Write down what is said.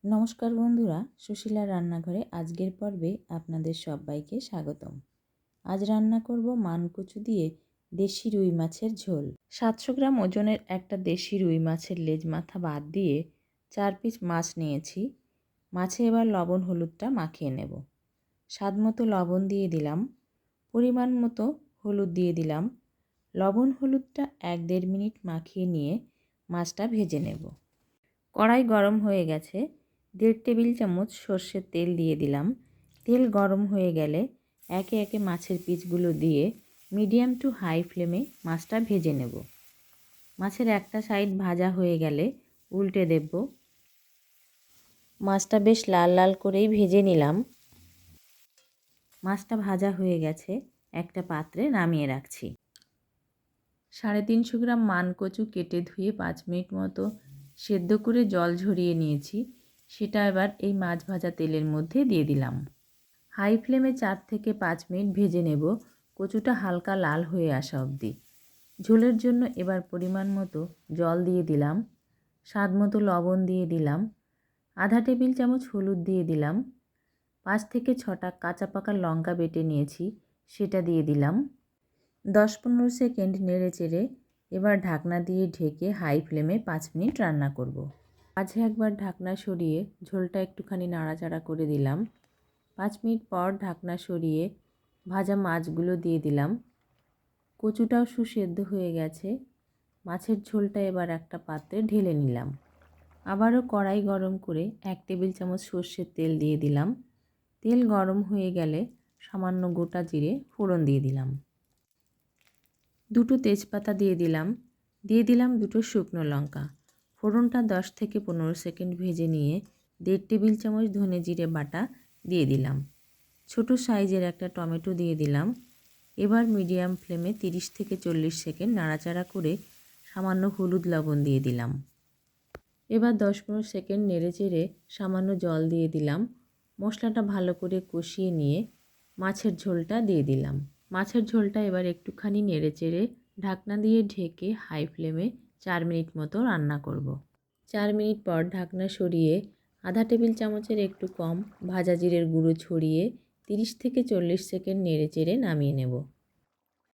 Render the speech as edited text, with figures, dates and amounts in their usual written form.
নমস্কার বন্ধুরা, সুশীলা রান্নাঘরে আজকের পর্বে আপনাদের সবাইকে স্বাগতম। আজ রান্না করব মানকচু দিয়ে দেশি রুই মাছের ঝোল। 700 গ্রাম ওজনের একটা দেশি রুই মাছের লেজ মাথা বাদ দিয়ে 4 পিস মাছ নিয়েছি। মাছে এবার লবণ হলুদটা মাখিয়ে নেব। স্বাদ মতো লবণ দিয়ে দিলাম, পরিমাণ মতো হলুদ দিয়ে দিলাম। লবণ হলুদটা 1-1.5 মিনিট মাখিয়ে নিয়ে মাছটা ভেজে নেব। কড়াই গরম হয়ে গেছে, 1.5 টেবিল চামচ সর্ষের তেল দিয়ে দিলাম। তেল গরম হয়ে গেলে একে একে মাছের পিসগুলো দিয়ে মিডিয়াম টু হাই ফ্লেমে মাছটা ভেজে নেব। মাছের একটা সাইড ভাজা হয়ে গেলে উল্টে দেব। মাছটা বেশ লাল লাল করেই ভেজে নিলাম। মাছটা ভাজা হয়ে গেছে, একটা পাত্রে নামিয়ে রাখছি। 350 গ্রাম মানকচু কেটে ধুয়ে 5 মিনিট মতো সেদ্ধ করে জল ঝরিয়ে নিয়েছি। সেটা এবার এই মাছ ভাজা তেলের মধ্যে দিয়ে দিলাম। হাই ফ্লেমে 4 থেকে 5 মিনিট ভেজে নেব, কচুটা হালকা লাল হয়ে আসা অবধি। ঝোলের জন্য এবার পরিমাণ মতো জল দিয়ে দিলাম, স্বাদ মতো লবণ দিয়ে দিলাম, আধা টেবিল চামচ হলুদ দিয়ে দিলাম, 5 থেকে 6টা কাঁচা পাকা লঙ্কা বেটে নিয়েছি সেটা দিয়ে দিলাম। 10-15 সেকেন্ড নেড়ে চেড়ে এবার ঢাকনা দিয়ে ঢেকে হাই ফ্লেমে 5 মিনিট রান্না করব। মাঝে একবার ঢাকনা সরিয়ে ঝোলটা একটুখানি নাড়াচাড়া করে দিলাম। 5 মিনিট পর ঢাকনা সরিয়ে ভাজা মাছগুলো দিয়ে দিলাম। কচুটাও সুসেদ্ধ হয়ে গেছে। মাছের ঝোলটা এবার একটা পাত্রে ঢেলে নিলাম। আবারও কড়াই গরম করে 1 টেবিল চামচ সর্ষের তেল দিয়ে দিলাম। তেল গরম হয়ে গেলে সামান্য গোটা জিরে ফোড়ন দিয়ে দিলাম। 2টো তেজপাতা দিয়ে দিলাম। দিয়ে দিলাম 2টো শুকনো লঙ্কা। ফোড়নটা 10 থেকে 15 সেকেন্ড ভেজে নিয়ে 1.5 টেবিল চামচ ধনে জিরে বাটা দিয়ে দিলাম। ছোট সাইজের একটা টমেটো দিয়ে দিলাম। এবার মিডিয়াম ফ্লেমে 30 থেকে 40 সেকেন্ড নাড়াচাড়া করে সামান্য হলুদ লবণ দিয়ে দিলাম। এবার 10-15 সেকেন্ড নেড়েচেড়ে সামান্য জল দিয়ে দিলাম। মশলাটা ভালো করে কষিয়ে নিয়ে মাছের ঝোলটা দিয়ে দিলাম। মাছের ঝোলটা এবার একটুখানি নেড়েচেড়ে ঢাকনা দিয়ে ঢেকে হাই ফ্লেমে 4 মিনিট মতো রান্না করব। 4 মিনিট পর ঢাকনা সরিয়ে আধা টেবিল চামচের একটু কম ভাজা জিরের গুঁড়ো ছড়িয়ে 30 থেকে 40 সেকেন্ড নেড়েচেড়ে নামিয়ে নেব।